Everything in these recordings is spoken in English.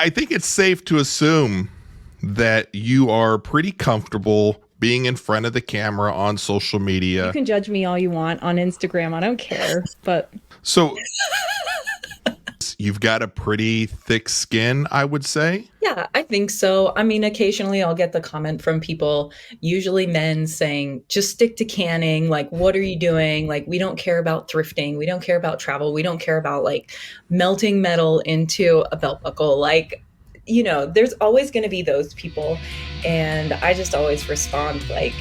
I think it's safe to assume that you are pretty comfortable being in front of the camera on social media. You can judge me all you want on Instagram. I don't care. But So you've got a pretty thick skin, I would say. Yeah, I think so. I mean, occasionally I'll get the comment from people, usually men, saying, just stick to canning. Like, what are you doing? Like, we don't care about thrifting. We don't care about travel. We don't care about like melting metal into a belt buckle. Like, there's always going to be those people. And I just always respond like,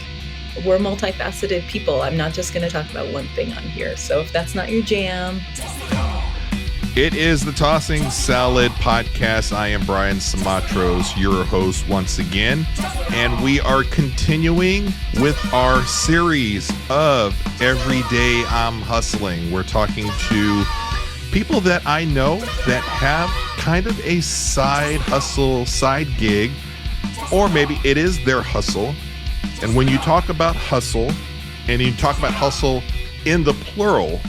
we're multifaceted people. I'm not just going to talk about one thing on here. So if that's not your jam. It is the Tossing Salad Podcast. I am Brian Simatros, your host once again, and we are continuing with our series of Every Day I'm Hustling. We're talking to people that I know that have kind of a side hustle, side gig, or maybe it is their hustle. And when you talk about hustle, and you talk about hustle in the plural,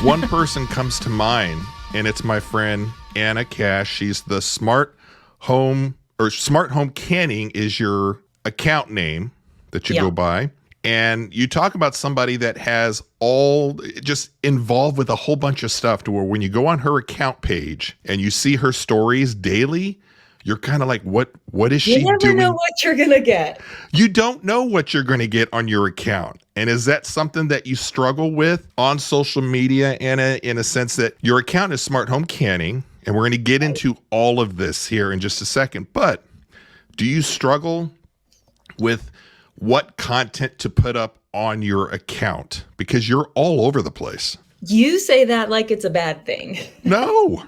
one person comes to mind, and it's my friend Anna Cash. She's the Smart Home Canning is your account name that you go by. And you talk about somebody that has all just involved with a whole bunch of stuff to where when you go on her account page and you see her stories daily, you're kind of like, what is she doing? You never know what you're going to get. You don't know what you're going to get on your account. And is that something that you struggle with on social media, Anna, in a sense that your account is Smart Home Canning, and we're going to get into all of this here in just a second. But do you struggle with what content to put up on your account? Because you're all over the place. You say that like it's a bad thing. No.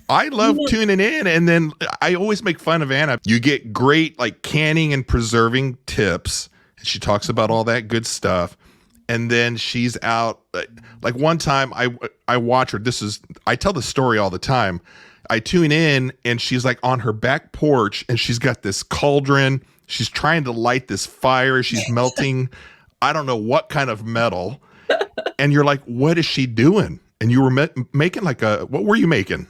I love tuning in, and then I always make fun of Anna. You get great like canning and preserving tips, and she talks about all that good stuff. And then she's out like one time I watch her. I tell the story all the time. I tune in, and she's like on her back porch, and she's got this cauldron. She's trying to light this fire. She's melting, I don't know what kind of metal. And you're like, what is she doing? And you were making like what were you making?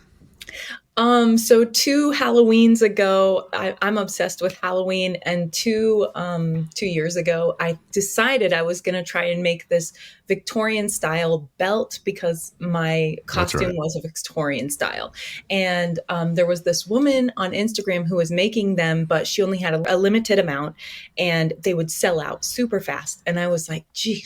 So 2 Halloweens ago, I'm obsessed with Halloween, and 2 years ago, I decided I was going to try and make this Victorian style belt because my costume was a Victorian style. And there was this woman on Instagram who was making them, but she only had a limited amount, and they would sell out super fast. And I was like, gee,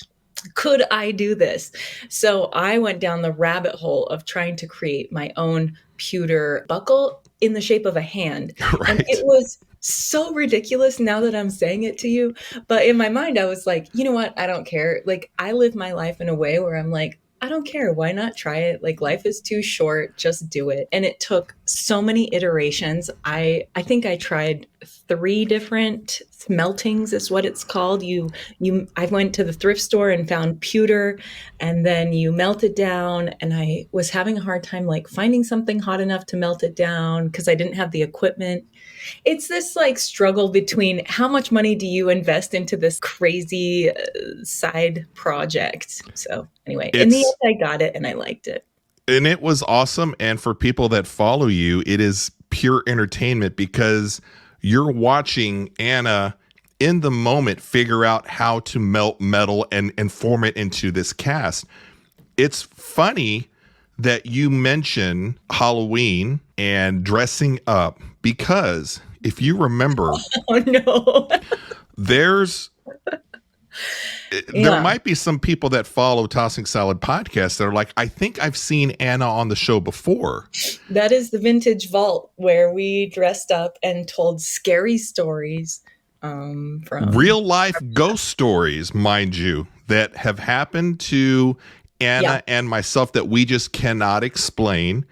could I do this? So I went down the rabbit hole of trying to create my own pewter buckle in the shape of a hand. Right. And it was so ridiculous now that I'm saying it to you. But in my mind, I was like, you know what? I don't care. Like, I live my life in a way where I'm like, I don't care. Why not try it? Like, life is too short. Just do it. And it took so many iterations. I think I tried 3 different smeltings is what it's called. I went to the thrift store and found pewter, and then you melt it down. And I was having a hard time like finding something hot enough to melt it down because I didn't have the equipment. It's this like struggle between how much money do you invest into this crazy side project. So anyway, in the end, I got it and I liked it. And it was awesome. And for people that follow you, it is pure entertainment because you're watching Anna in the moment figure out how to melt metal and form it into this cast. It's funny that you mention Halloween and dressing up because if you remember, oh no, there might be some people that follow Tossing Salad Podcast that are like, I think I've seen Anna on the show before. That is the vintage vault where we dressed up and told scary stories from real life ghost stories, mind you, that have happened to Anna and myself that we just cannot explain.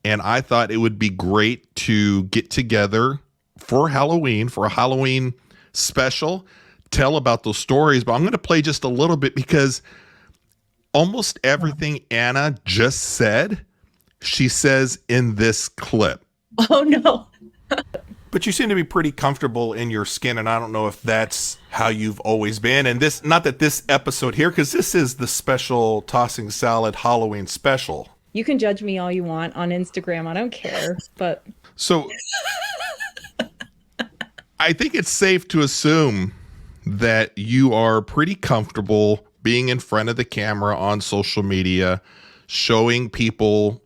And I thought it would be great to get together for Halloween, for a Halloween special, tell about those stories. But I'm going to play just a little bit because almost everything Anna just said, she says in this clip. Oh, no. But you seem to be pretty comfortable in your skin, and I don't know if that's how you've always been. And this, not that this episode here, because this is the special Tossing Salad Halloween special. you can judge me all you want on Instagram. I don't care. But So I think it's safe to assume that you are pretty comfortable being in front of the camera on social media, showing people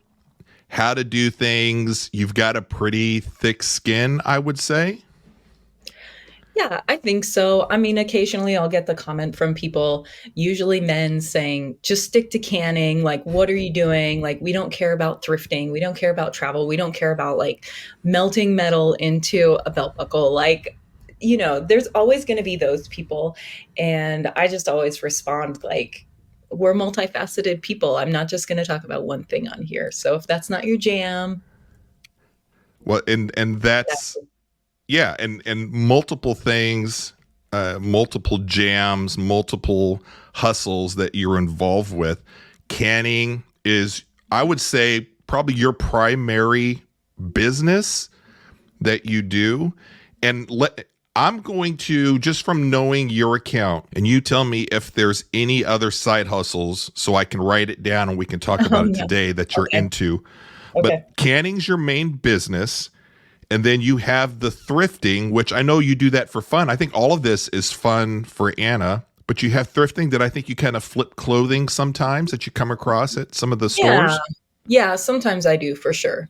how to do things. You've got a pretty thick skin, I would say. Yeah, I think so. I mean, occasionally I'll get the comment from people, usually men, saying, just stick to canning. Like, what are you doing? Like, we don't care about thrifting. We don't care about travel. We don't care about like melting metal into a belt buckle. Like, there's always going to be those people. And I just always respond like, we're multifaceted people. I'm not just going to talk about one thing on here. So if that's not your jam, Well, and that's yeah, and multiple things, multiple jams, multiple hustles that you're involved with. Canning is, I would say, probably your primary business that you do. And I'm going to, just from knowing your account, and you tell me if there's any other side hustles so I can write it down and we can talk about it yeah. today that you're Okay. into. Okay. But canning's your main business. And then you have the thrifting, which I know you do that for fun. I think all of this is fun for Anna, but you have thrifting that I think you kind of flip clothing sometimes that you come across at some of the stores. Yeah, sometimes I do for sure.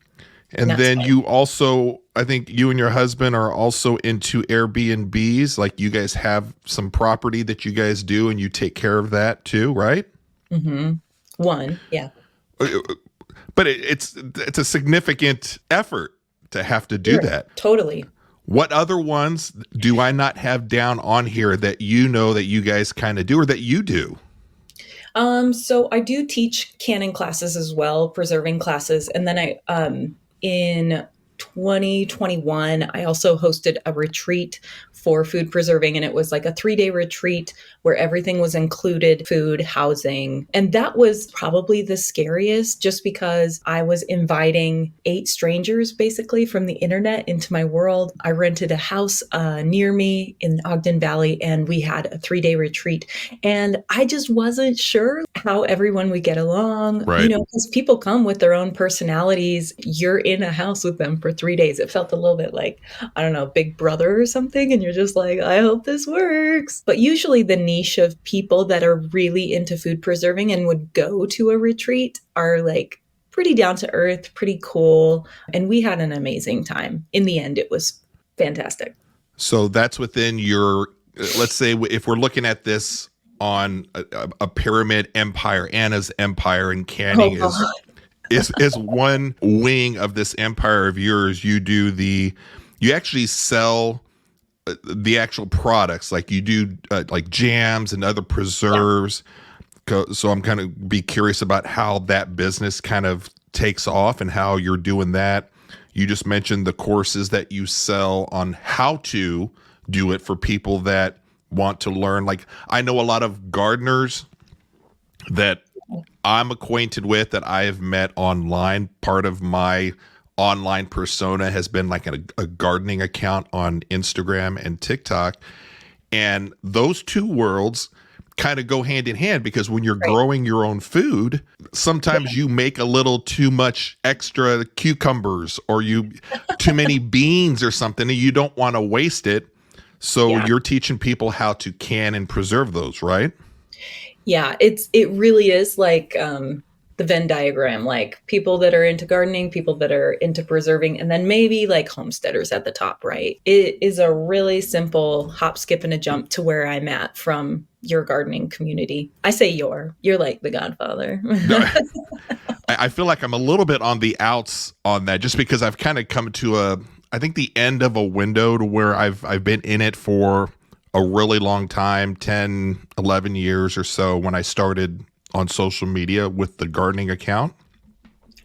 And That's then fine. you also, I think you and your husband are also into Airbnbs. Like you guys have some property that you guys do and you take care of that too, right? One, yeah. But it's a significant effort to have to do Sure. that. Totally. What other ones do I not have down on here that you know that you guys kind of do or that you do? So I do teach canning classes as well, preserving classes. And then in 2021, I also hosted a retreat for food preserving. And it was like a 3-day retreat where everything was included, food, housing. And that was probably the scariest just because I was inviting 8 strangers basically from the internet into my world. I rented a house near me in Ogden Valley and we had a 3-day retreat. And I just wasn't sure how everyone would get along, Right. because people come with their own personalities. You're in a house with them for 3 days. It felt a little bit like, I don't know, Big Brother or something. And you're just like, I hope this works. But usually the niche of people that are really into food preserving and would go to a retreat are like pretty down to earth, pretty cool. And we had an amazing time. In the end, it was fantastic. So that's within your, let's say if we're looking at this on a pyramid empire, Anna's empire and canning is one wing of this empire of yours. You actually sell the actual products, like you do like jams and other preserves. So I'm kind of be curious about how that business kind of takes off and how you're doing that. You just mentioned the courses that you sell on how to do it for people that want to learn. Like I know a lot of gardeners that I'm acquainted with that I have met online. Part of my online persona has been like a gardening account on Instagram and TikTok. And those two worlds kind of go hand in hand because when you're growing your own food, sometimes you make a little too much extra cucumbers or too many beans or something and you don't want to waste it. So you're teaching people how to can and preserve those, right? Yeah, it really is like the Venn diagram, like people that are into gardening, people that are into preserving, and then maybe like homesteaders at the top, right? It is a really simple hop, skip, and a jump to where I'm at from your gardening community. I say you're like the godfather. I feel like I'm a little bit on the outs on that just because I've kind of come to I think the end of a window to where I've been in it for a really long time, 10, 11 years or so when I started on social media with the gardening account.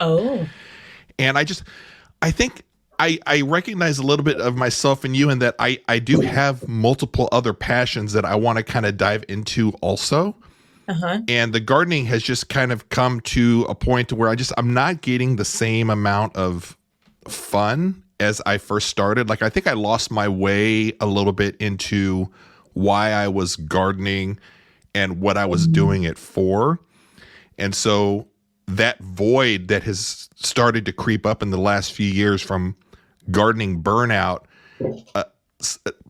Oh. And I think I recognize a little bit of myself in you in that I do have multiple other passions that I want to kind of dive into also. And the gardening has just kind of come to a point to where I'm not getting the same amount of fun as I first started. Like I think I lost my way a little bit into why I was gardening and what I was doing it for. And so that void that has started to creep up in the last few years from gardening burnout,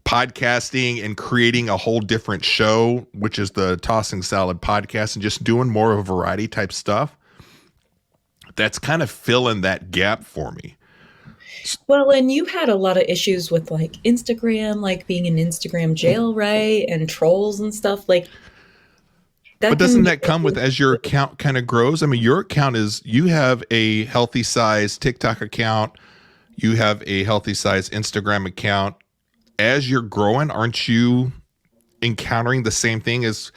podcasting and creating a whole different show, which is the Tossing Salad podcast, and just doing more of a variety type stuff. That's kind of filling that gap for me. Well, and you had a lot of issues with like Instagram, like being in Instagram jail, right? And trolls and stuff like that. But doesn't that come with as your account kind of grows? I mean, your account is, you have a healthy size TikTok account, you have a healthy size Instagram account. As you're growing, aren't you encountering the same thing as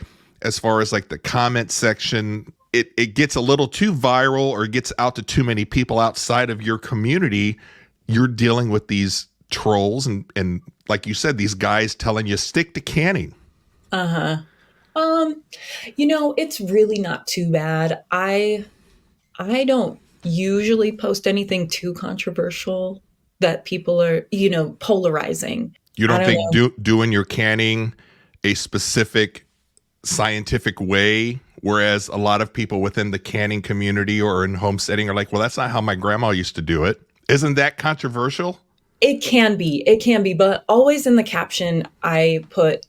far as like the comment section? It gets a little too viral or gets out to too many people outside of your community. You're dealing with these trolls and like you said, these guys telling you stick to canning. It's really not too bad. I don't usually post anything too controversial that people are, polarizing. You don't think doing your canning a specific scientific way, whereas a lot of people within the canning community or in homesteading are like, well, that's not how my grandma used to do it. Isn't that controversial? It can be, but always in the caption, I put,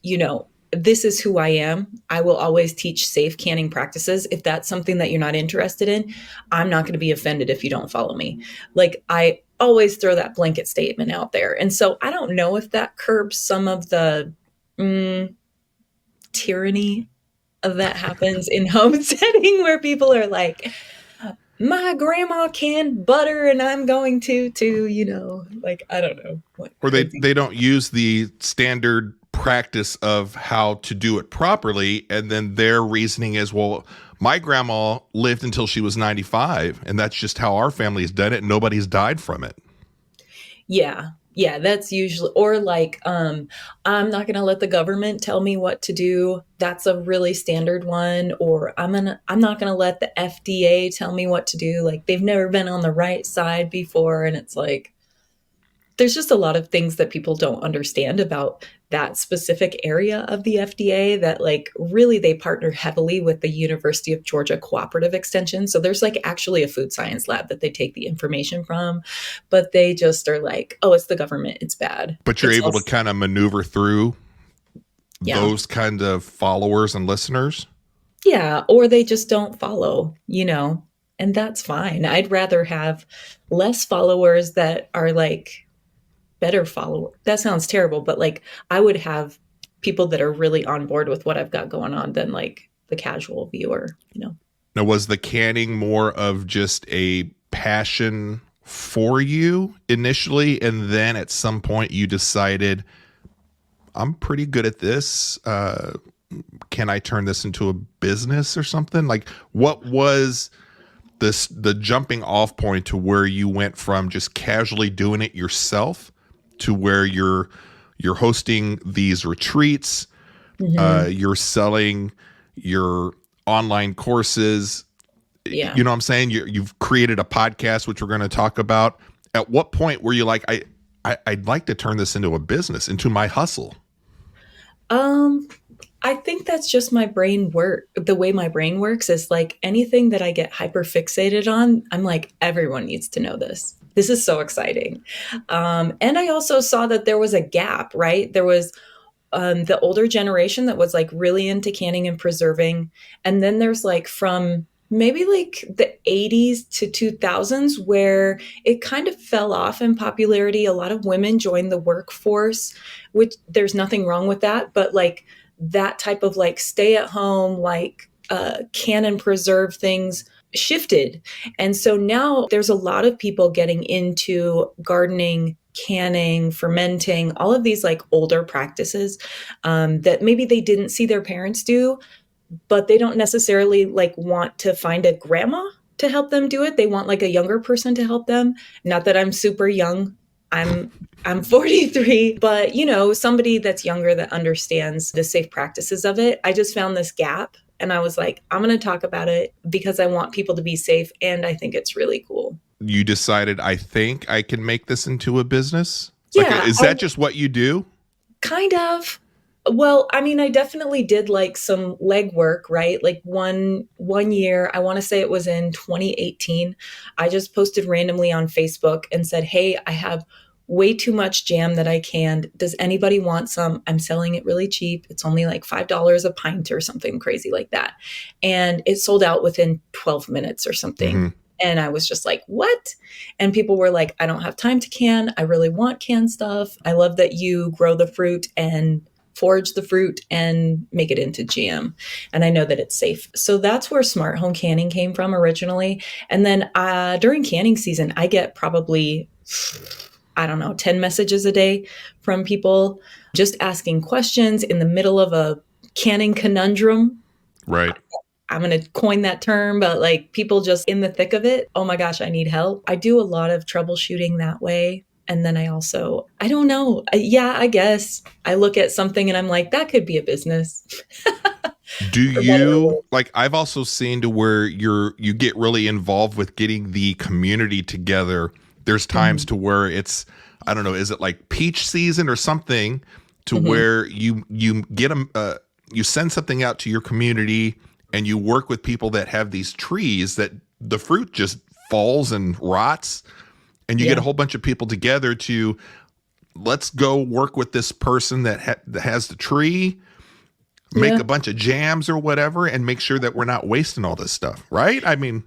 this is who I am. I will always teach safe canning practices. If that's something that you're not interested in, I'm not going to be offended if you don't follow me. Like, I always throw that blanket statement out there. And so I don't know if that curbs some of the tyranny that happens in homesteading where people are like, my grandma canned butter and I'm going to, like, I don't know. Or they don't use the standard practice of how to do it properly. And then their reasoning is, well, my grandma lived until she was 95 and that's just how our family has done it. And nobody's died from it. Yeah, that's usually, or like, I'm not going to let the government tell me what to do. That's a really standard one. Or I'm not going to let the FDA tell me what to do. Like, they've never been on the right side before. And it's like, there's just a lot of things that people don't understand about that specific area of the FDA that, like, really they partner heavily with the University of Georgia Cooperative Extension. So there's like actually a food science lab that they take the information from, but they just are like, oh, it's the government, it's bad. But you're able to kind of maneuver through those kind of followers and listeners. Yeah, or they just don't follow, and that's fine. I'd rather have less followers that are like better follower. That sounds terrible, but like, I would have people that are really on board with what I've got going on than like the casual viewer, Now, was the canning more of just a passion for you initially, and then at some point you decided, I'm pretty good at this, can I turn this into a business or something? Like, what was the jumping off point to where you went from just casually doing it yourself to where you're hosting these retreats, you're selling your online courses? You know what I'm saying? You've created a podcast, which we're going to talk about. At what point were you like, I'd like to turn this into a business, into my hustle? I think that's just my brain work. The way my brain works is like, anything that I get hyper fixated on, I'm like, everyone needs to know this. This is so exciting. And I also saw that there was a gap, right? There was the older generation that was like really into canning and preserving. And then there's like from maybe like the 80s to 2000s where it kind of fell off in popularity. A lot of women joined the workforce, which there's nothing wrong with that. But like that type of like stay at home, like can and preserve things shifted. And so now there's a lot of people getting into gardening, canning, fermenting, all of these like older practices that maybe they didn't see their parents do, but they don't necessarily like want to find a grandma to help them do it. They want like a younger person to help them. Not that I'm super young. I'm 43, but somebody that's younger that understands the safe practices of it. I just found this gap and I was like, I'm going to talk about it because I want people to be safe. And I think it's really cool. You decided, I think I can make this into a business? Yeah. Is that just what you do? Kind of. Well, I mean, I definitely did like some legwork, right? Like one year, I want to say it was in 2018, I just posted randomly on Facebook and said, "Hey, I have way too much jam that I canned. Does anybody want some? I'm selling it really cheap. It's only like $5 a pint or something crazy like that." And it sold out within 12 minutes or something. Hmm. And I was just like, "What?" And people were like, "I don't have time to can. I really want canned stuff. I love that you grow the fruit and forage the fruit and make it into jam. And I know that it's safe." So that's where Smart Home Canning came from originally. And then during canning season, I get probably, I don't know, 10 messages a day from people just asking questions in the middle of a canning conundrum. Right. I'm going to coin that term, but like people just in the thick of it. Oh my gosh, I need help. I do a lot of troubleshooting that way. And then I also, I don't know. Yeah, I guess I look at something and I'm like, that could be a business. Do For better or you worse. like I've also seen to where you get really involved with getting the community together. There's times Mhm. to where it's, I don't know, is it like peach season or something to Mhm. where you get them you send something out to your community and you work with people that have these trees that the fruit just falls and rots, and you get a Yeah. whole bunch of people together to, let's go work with this person that has the tree, make Yeah. a bunch of jams or whatever, and make sure that we're not wasting all this stuff, right? I mean,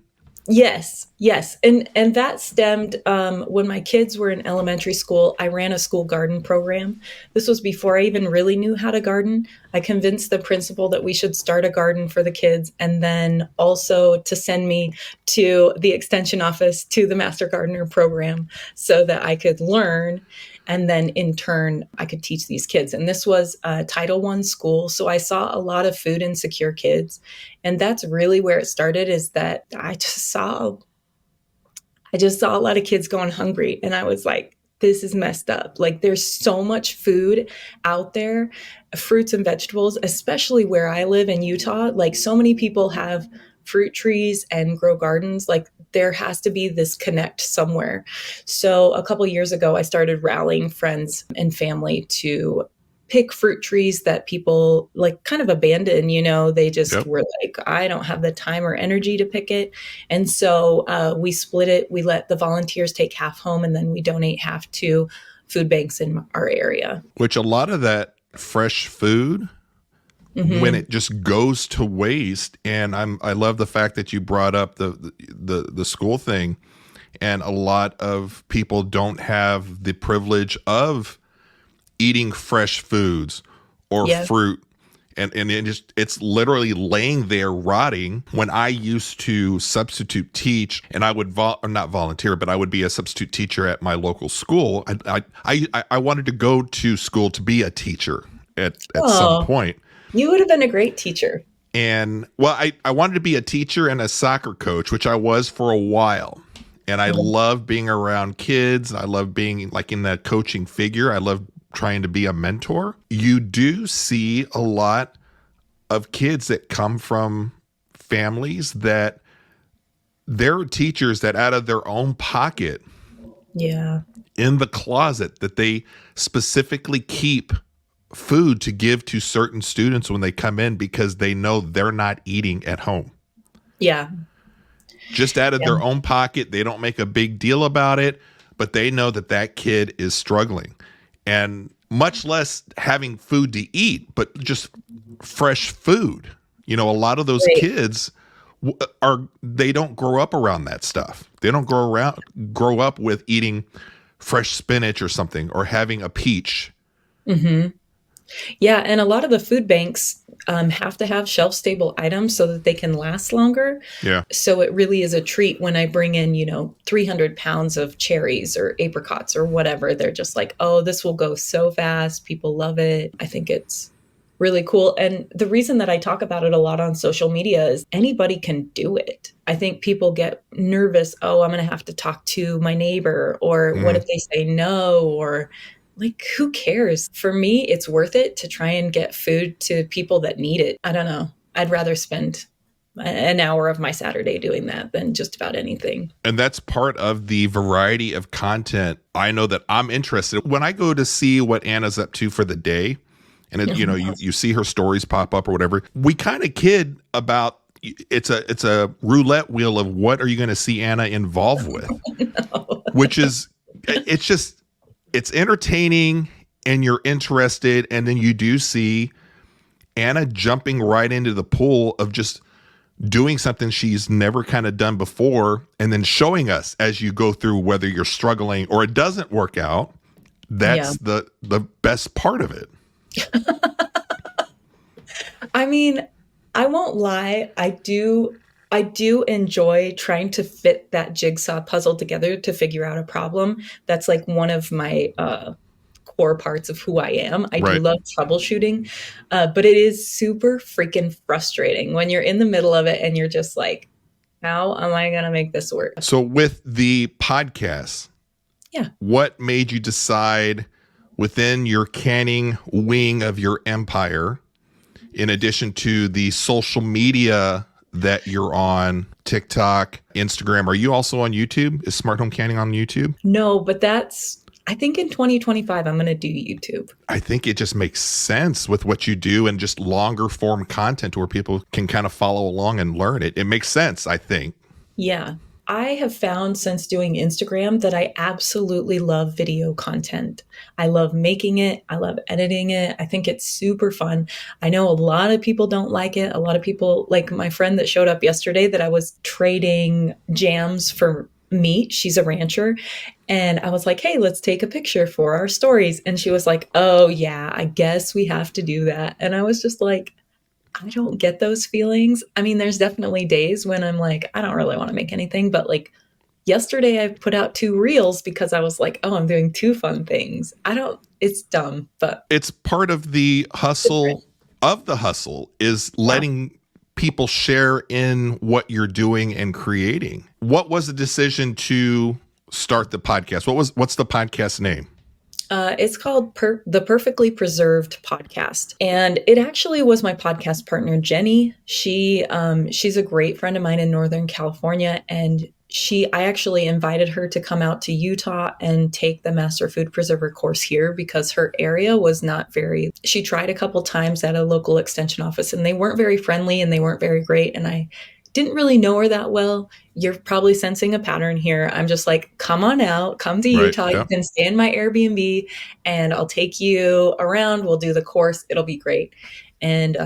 Yes, yes, and that stemmed when my kids were in elementary school. I ran a school garden program. This was before I even really knew how to garden. I convinced the principal that we should start a garden for the kids, and then also to send me to the extension office to the Master Gardener program so that I could learn. And then in turn, I could teach these kids. And this was a Title I school. So I saw a lot of food insecure kids. And that's really where it started, is that I just saw a lot of kids going hungry, and I was like, this is messed up. Like there's so much food out there, fruits and vegetables, especially where I live in Utah. Like so many people have fruit trees and grow gardens. Like there has to be this connect somewhere. So a couple years ago, I started rallying friends and family to pick fruit trees that people like kind of abandon. They just yep. were like, I don't have the time or energy to pick it. And so we split it. We let the volunteers take half home, and then we donate half to food banks in our area. Which a lot of that fresh food, when Hmm. it just goes to waste, and I love the fact that you brought up the school thing, and a lot of people don't have the privilege of eating fresh foods or Yeah. fruit, and it's literally laying there rotting. When I used to substitute teach, and I would or not volunteer, but I would be a substitute teacher at my local school. I wanted to go to school to be a teacher at some Oh, point. you would have been a great teacher. And well, I wanted to be a teacher and a soccer coach, which I was for a while. And I Mhm. love being around kids. I love being like in that coaching figure. I love trying to be a mentor. You do see a lot of kids that come from families that they're teachers that out of their own pocket Yeah. in the closet that they specifically keep food to give to certain students when they come in because they know they're not eating at home. Yeah. Just out of Yeah. their own pocket. They don't make a big deal about it, but they know that that kid is struggling, and much less having food to eat, but just fresh food. A lot of those Right. kids they don't grow up around that stuff. They don't grow up with eating fresh spinach or something, or having a peach. Hmm. Yeah, and a lot of the food banks have to have shelf stable items so that they can last longer. Yeah. So it really is a treat when I bring in, 300 pounds of cherries or apricots or whatever. They're just like, oh, this will go so fast. People love it. I think it's really cool. And the reason that I talk about it a lot on social media is anybody can do it. I think people get nervous. Oh, I'm going to have to talk to my neighbor, or what Mhm. if they say no, or like, who cares? For me, it's worth it to try and get food to people that need it. I don't know. I'd rather spend an hour of my Saturday doing that than just about anything. And that's part of the variety of content I know that I'm interested. When I go to see what Anna's up to for the day, and it, you see her stories pop up or whatever. We kind of kid about it's a roulette wheel of what are you going to see Anna involved with, which is it's entertaining and you're interested, and then you do see Anna jumping right into the pool of just doing something she's never kind of done before, and then showing us as you go through whether you're struggling or it doesn't work out. That's the best part of it. I mean, I won't lie. I do enjoy trying to fit that jigsaw puzzle together to figure out a problem. That's like one of my core parts of who I am. I do love troubleshooting, but it is super freaking frustrating when you're in the middle of it and you're just like, how am I going to make this work? So with the podcast, what made you decide within your canning wing of your empire, in addition to the social media that you're on, TikTok, Instagram, are you also on YouTube? Is Smart Home Canning on YouTube? No, but I think in 2025, I'm going to do YouTube. I think it just makes sense with what you do and just longer form content where people can kind of follow along and learn it. It makes sense, I think. Yeah. I have found since doing Instagram that I absolutely love video content. I love making it. I love editing it. I think it's super fun. I know a lot of people don't like it. A lot of people, like my friend that showed up yesterday that I was trading jams for meat. She's a rancher. And I was like, hey, let's take a picture for our stories. And she was like, oh yeah, I guess we have to do that. And I was just like, I don't get those feelings. I mean, there's definitely days when I'm like, I don't really want to make anything. But like yesterday, I put out 2 reels because I was like, oh, I'm doing 2 fun things. It's dumb, but it's part of the hustle of the hustle is letting people share in what you're doing and creating. What was the decision to start the podcast? What's the podcast name? It's called The Perfectly Preserved Podcast. And it actually was my podcast partner, Jenny. She's a great friend of mine in Northern California. And I actually invited her to come out to Utah and take the Master Food Preserver course here because her area was not she tried a couple times at a local extension office and they weren't very friendly and they weren't very great. And I didn't really know her that well. You're probably sensing a pattern here. I'm just like, come on out, come to Utah. You can stay in my Airbnb and I'll take you around. We'll do the course. It'll be great. And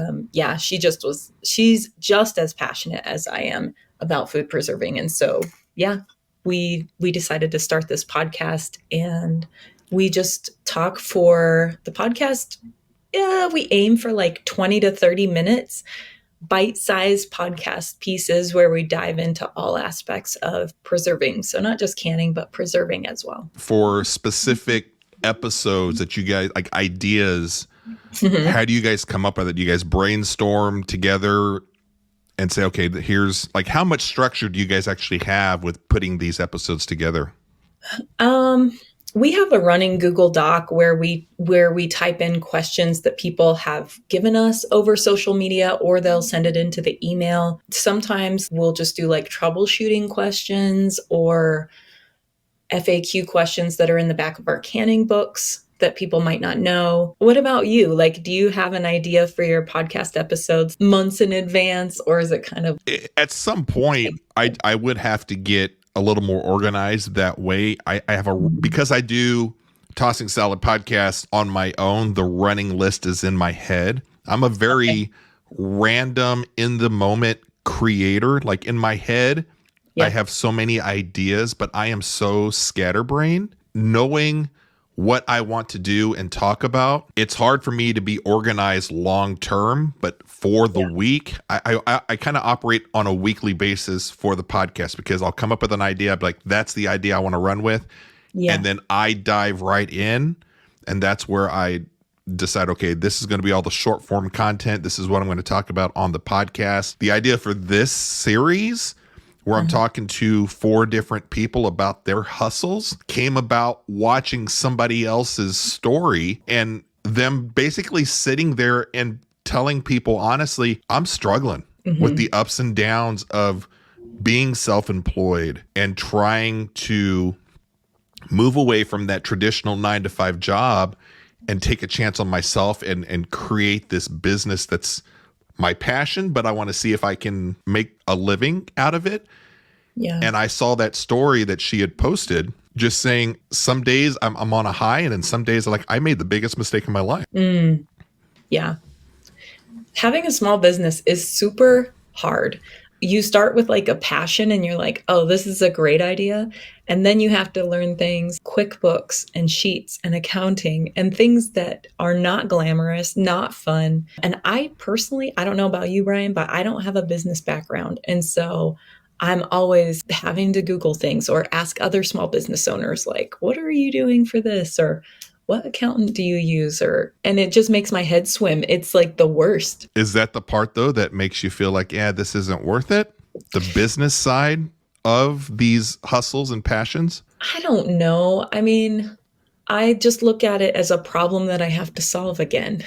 she's just as passionate as I am about food preserving. And so, we decided to start this podcast and we just talk for the podcast. Yeah, we aim for like 20 to 30 minutes. Bite-sized podcast pieces where we dive into all aspects of preserving. So not just canning, but preserving as well. For specific episodes that you guys like ideas, how do you guys come up with it? Do you guys brainstorm together and say, okay, here's like, how much structure do you guys actually have with putting these episodes together? We have a running Google Doc where we type in questions that people have given us over social media, or they'll send it into the email. Sometimes we'll just do like troubleshooting questions or FAQ questions that are in the back of our canning books that people might not know. What about you? Like, do you have an idea for your podcast episodes months in advance, or is it kind of... At some point, I would have to get a little more organized that way. I have because I do Tossing Salad podcast on my own, the running list is in my head. I'm a very random, in the moment creator. Like in my head, I have so many ideas, but I am so scatterbrained. Knowing what I want to do and talk about, it's hard for me to be organized long term, but for the week, I kind of operate on a weekly basis for the podcast because I'll come up with an idea. I'll be like, that's the idea I want to run with. Yeah. And then I dive right in. And that's where I decide, okay, this is going to be all the short form content. This is what I'm going to talk about on the podcast. The idea for this series, where I'm talking to 4 different people about their hustles, came about watching somebody else's story and them basically sitting there and telling people, honestly, I'm struggling with the ups and downs of being self-employed and trying to move away from that traditional 9-to-5 job and take a chance on myself and create this business that's my passion, but I want to see if I can make a living out of it. Yeah. And I saw that story that she had posted just saying some days I'm on a high, and then some days like I made the biggest mistake in my life. Yeah. Having a small business is super hard. You start with like a passion and you're like, oh, this is a great idea. And then you have to learn things, QuickBooks and Sheets and accounting and things that are not glamorous, not fun. And I personally, I don't know about you, Brian, but I don't have a business background. And so I'm always having to Google things or ask other small business owners, like, what are you doing for this? Or what accountant do you use? And it just makes my head swim. It's like the worst. Is that the part though that makes you feel like, yeah, this isn't worth it? The business side of these hustles and passions? I don't know. I mean, I just look at it as a problem that I have to solve again.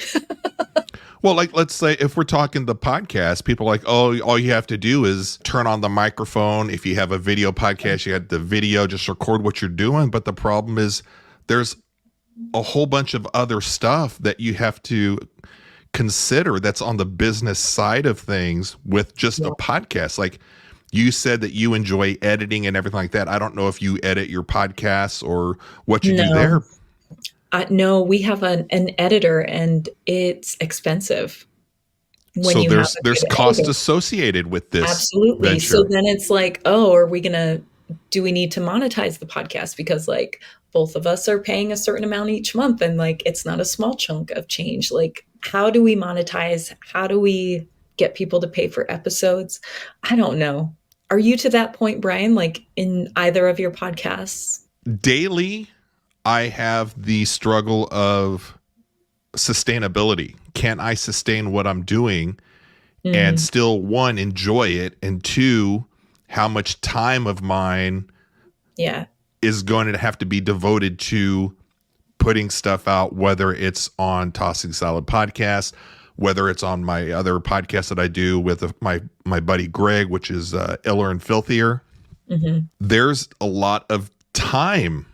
Well, like, let's say if we're talking the podcast, people are like, oh, all you have to do is turn on the microphone. If you have a video podcast, you have the video, just record what you're doing. But the problem is there's a whole bunch of other stuff that you have to consider that's on the business side of things with just a podcast. Like you said that you enjoy editing and everything like that. I don't know if you edit your podcasts or what you do there. No, we have an editor and it's expensive. So there's cost associated with this. Absolutely. Venture. So then it's like, oh, do we need to monetize the podcast? Because like both of us are paying a certain amount each month and like it's not a small chunk of change. Like how do we monetize? How do we get people to pay for episodes? I don't know. Are you to that point, Brian, like in either of your podcasts? Daily, I have the struggle of sustainability. Can I sustain what I'm doing and still, one, enjoy it, and two, how much time of mine is going to have to be devoted to putting stuff out, whether it's on Tossing Salad Podcast, whether it's on my other podcast that I do with my buddy Greg, which is Iller and Filthier. There's a lot of time.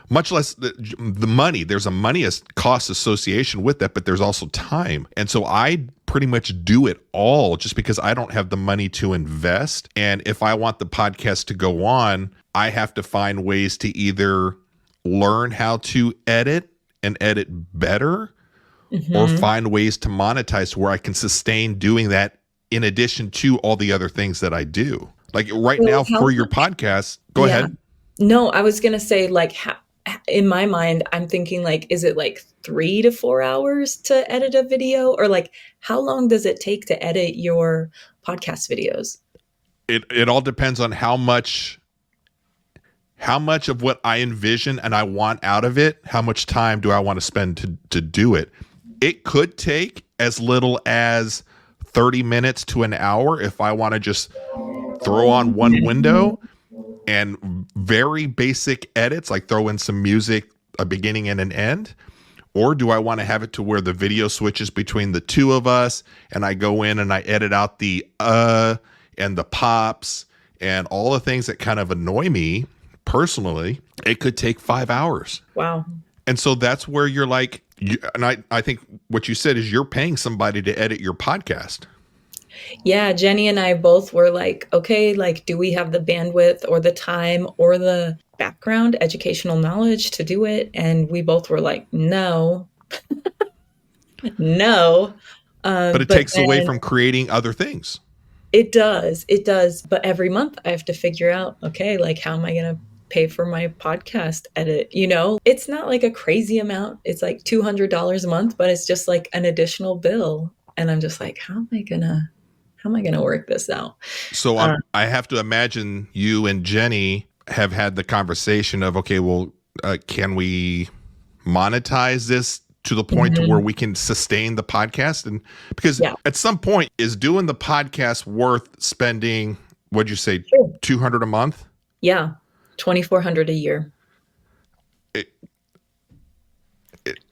Much less the money. There's a money cost association with that, but there's also time. And so I pretty much do it all just because I don't have the money to invest. And if I want the podcast to go on, I have to find ways to either learn how to edit and edit better or find ways to monetize where I can sustain doing that in addition to all the other things that I do. Like right now for your podcast, go ahead. No, I was going to say like in my mind, I'm thinking like, is it like 3 to 4 hours to edit a video? Or like, how long does it take to edit your podcast videos? It all depends on how much of what I envision and I want out of it, how much time do I want to spend to do it. It could take as little as 30 minutes to an hour if I want to just throw on one window and very basic edits, like throw in some music, a beginning and an end. Or do I want to have it to where the video switches between the two of us and I go in and I edit out the and the pops and all the things that kind of annoy me personally? It could take 5 hours. Wow. And so that's where you're like, I think what you said is you're paying somebody to edit your podcast. Yeah, Jenny and I both were like, okay, like, do we have the bandwidth or the time or the background, educational knowledge to do it? And we both were like, no, no. But it takes away from creating other things. It does. But every month I have to figure out, okay, like, how am I going to pay for my podcast edit? You know, it's not like a crazy amount. It's like $200 a month, but it's just like an additional bill. And I'm just like, how am I going to work this out? So I have to imagine you and Jenny have had the conversation of, okay, well, can we monetize this to the point to where we can sustain the podcast? And because at some point, is doing the podcast worth spending, what'd you say, $200 a month? Yeah, $2,400 a year.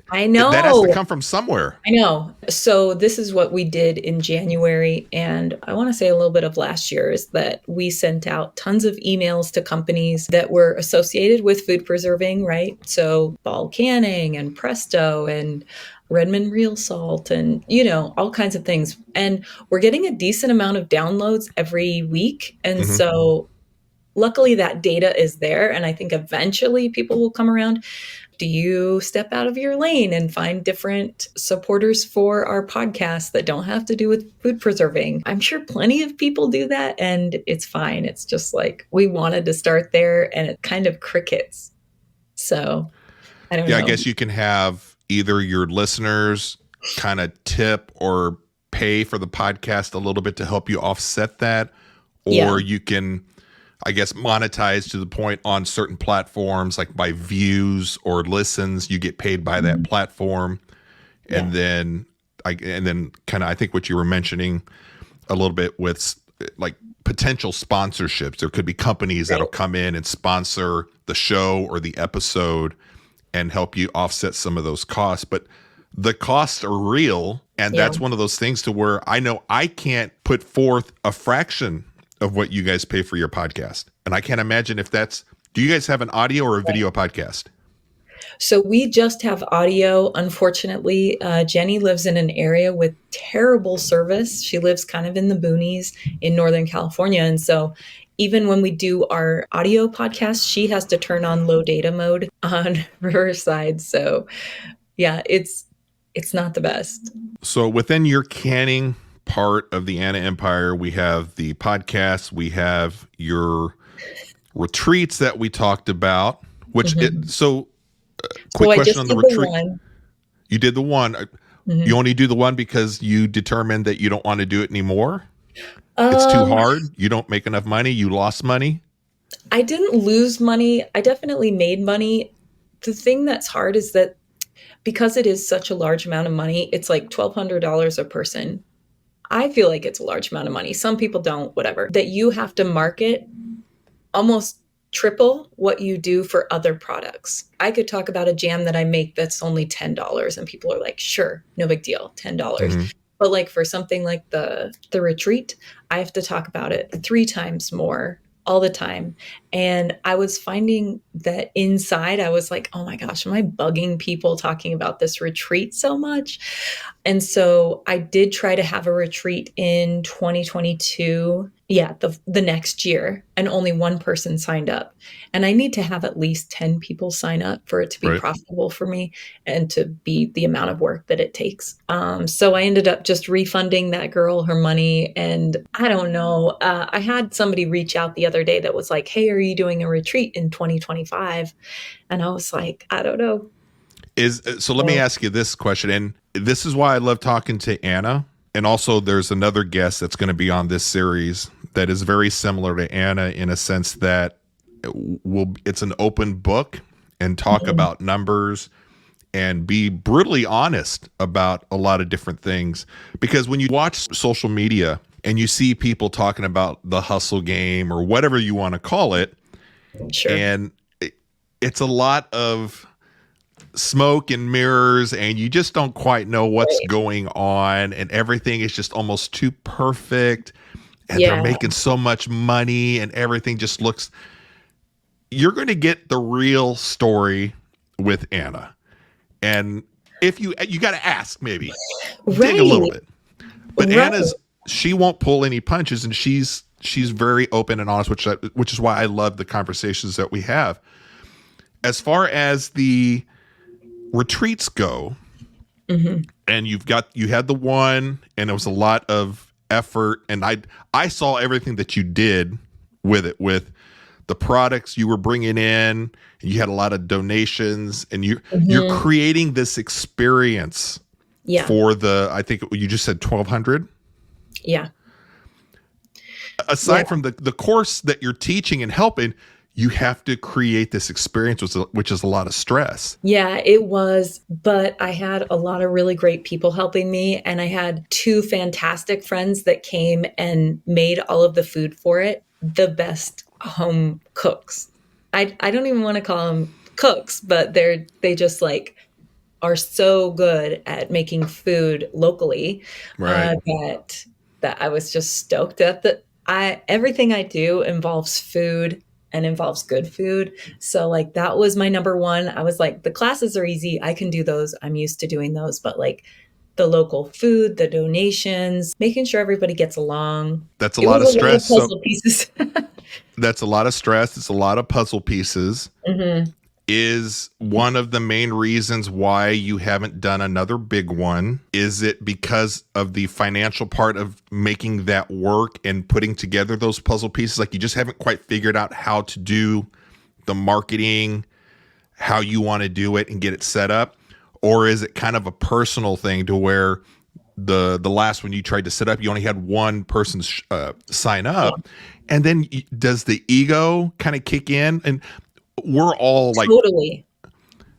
I That has to know. come from somewhere. I know. So this is what we did in January, and I want to say a little bit of last year is that we sent out tons of emails to companies that were associated with food preserving, right? So Ball Canning and Presto and Redmond Real Salt and, all kinds of things. And we're getting a decent amount of downloads every week. And Hmm. so luckily that data is there. And I think eventually people will come around. Do you step out of your lane and find different supporters for our podcast that don't have to do with food preserving? I'm sure plenty of people do that, and it's fine. It's just like we wanted to start there and it kind of crickets. So I don't Yeah, I know. guess you can have either your listeners kind of tip or pay for the podcast a little bit to help you offset that, Yeah. or you can, I guess, monetize to the point on certain platforms, like by views or listens, you get paid by that platform. And Yeah. then kind of, I think what you were mentioning a little bit with like potential sponsorships. There could be companies that'll Right. come in and sponsor the show or the episode and help you offset some of those costs. But the costs are real. And Yeah. that's one of those things to where I know I can't put forth a fraction of what you guys pay for your podcast. And I can't imagine if do you guys have an audio or a video podcast? So we just have audio. Unfortunately, Jenny lives in an area with terrible service. She lives kind of in the boonies in Northern California. And so even when we do our audio podcast, she has to turn on low data mode on her side. So yeah, it's not the best. So within your canning part of the Anna Empire, we have the podcast, we have your retreats that we talked about, which quick So I question just on the did the retreat. one. You did the one. You only do the one because you determined that you don't want to do it anymore? It's too hard? You don't make enough money? You lost money? I didn't lose money. I definitely made money. The thing that's hard is that because it is such a large amount of money, it's like $1,200 a person. I feel like it's a large amount of money. Some people don't, whatever. That you have to market almost triple what you do for other products. I could talk about a jam that I make that's only $10 and people are like, sure, no big deal, $10. Mhm. But like for something like the retreat, I have to talk about it 3 times more all the time. And I was finding that inside I was like, oh my gosh, am I bugging people talking about this retreat so much? And so I did try to have a retreat in 2022. Yeah, the next year, and only one person signed up. And I need to have at least 10 people sign up for it to be Right. profitable for me and to be the amount of work that it takes. So I ended up just refunding that girl her money. And I don't know. I had somebody reach out the other day that was like, hey, are you doing a retreat in 2025? And I was like, I don't know. So let me Yeah. ask you this question, and this is why I love talking to Anna. And also, there's another guest that's going to be on this series that is very similar to Anna in a sense that it's an open book and talk about numbers and be brutally honest about a lot of different things. Because when you watch social media and you see people talking about the hustle game or whatever you want to call it, Sure. and it's a lot of smoke and mirrors, and you just don't quite know what's Right. going on, and everything is just almost too perfect, and Yeah. they're making so much money, and everything just looks. You're going to get the real story with Anna, and if you got to ask, maybe dig a little bit, but Right. she won't pull any punches, and she's very open and honest, which is why I love the conversations that we have. As far as the retreats go, and you had the one, and it was a lot of effort, and I saw everything that you did with it, with the products you were bringing in, and you had a lot of donations, and you're creating this experience Yeah. for I think you just said 1,200. Yeah. Aside Yeah. from the course that you're teaching and helping, you have to create this experience, which is a lot of stress. Yeah, it was, but I had a lot of really great people helping me, and I had 2 fantastic friends that came and made all of the food for it. The best home cooks. I don't even want to call them cooks, but they just like are so good at making food locally Right. that I was just stoked at that. Everything I do involves food and involves good food. So like that was my number one. I was like, the classes are easy. I can do those. I'm used to doing those. But like the local food, the donations, making sure everybody gets along. That's a It lot was of a lot of stress. So puzzle pieces. that's a lot of stress. It's a lot of puzzle pieces. Hmm. Is one of the main reasons why you haven't done another big one? Is it because of the financial part of making that work and putting together those puzzle pieces? Like you just haven't quite figured out how to do the marketing, how you want to do it and get it set up? Or is it kind of a personal thing to where the last one you tried to set up, you only had one person sign up? And then does the ego kind of kick in? And we're all like